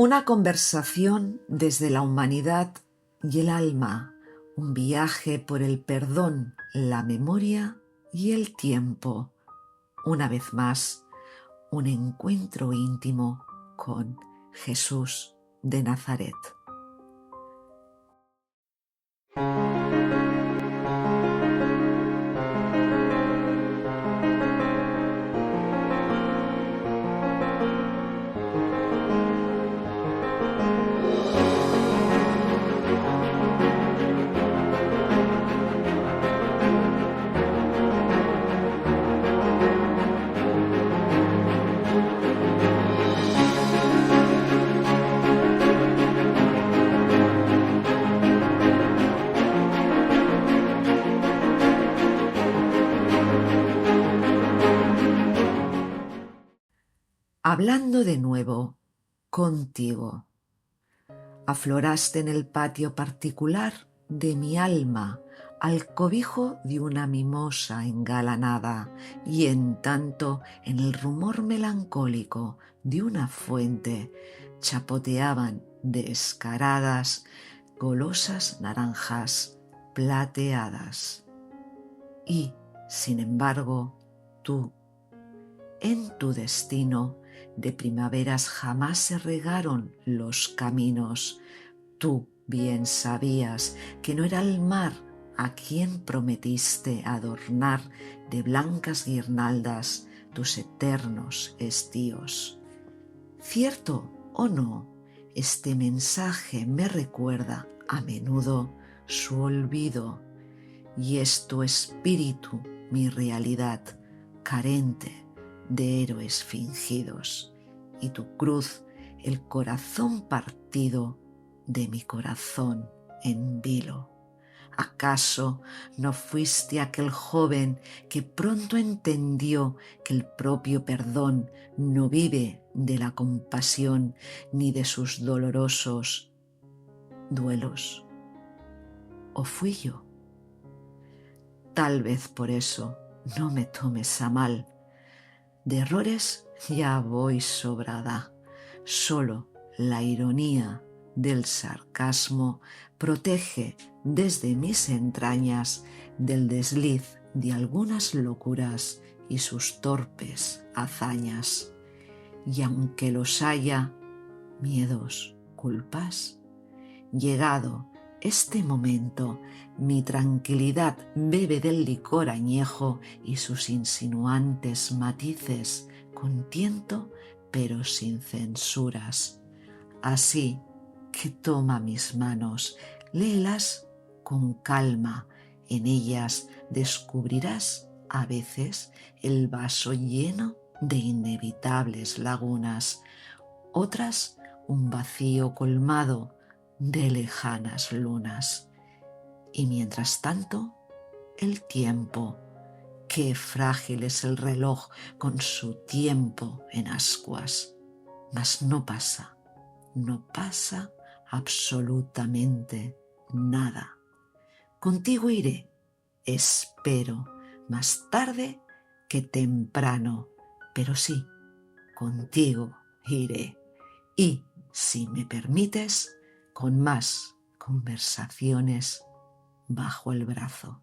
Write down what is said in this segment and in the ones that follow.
Una conversación desde la humanidad y el alma, un viaje por el perdón, la memoria y el tiempo. Una vez más, un encuentro íntimo con Jesús de Nazaret. Hablando de nuevo contigo, afloraste en el patio particular de mi alma al cobijo de una mimosa engalanada, y en tanto en el rumor melancólico de una fuente chapoteaban descaradas golosas naranjas plateadas. Y, sin embargo, tú, en tu destino, de primaveras jamás se regaron los caminos. Tú bien sabías que no era el mar a quien prometiste adornar de blancas guirnaldas tus eternos estíos. ¿Cierto o no? Este mensaje me recuerda a menudo su olvido, y es tu espíritu mi realidad, carente de héroes fingidos, y tu cruz el corazón partido de mi corazón en vilo. ¿Acaso no fuiste aquel joven que pronto entendió que el propio perdón no vive de la compasión ni de sus dolorosos duelos? ¿O fui yo? Tal vez por eso no me tomes a mal. De errores ya voy sobrada. Solo la ironía del sarcasmo protege desde mis entrañas del desliz de algunas locuras y sus torpes hazañas. Y aunque los haya, miedos, culpas, llegado este momento, mi tranquilidad bebe del licor añejo y sus insinuantes matices, con tiento pero sin censuras. Así que toma mis manos, léelas con calma, en ellas descubrirás a veces el vaso lleno de inevitables lagunas, otras un vacío colmado de lejanas lunas. Y mientras tanto, el tiempo, qué frágil es el reloj con su tiempo en ascuas, mas no pasa absolutamente nada. Contigo iré, espero, más tarde que temprano, pero sí, contigo iré. Y, si me permites, con más conversaciones bajo el brazo.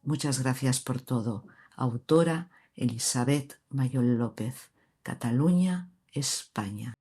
Muchas gracias por todo. Autora Elizabeth Mayol López, Cataluña, España.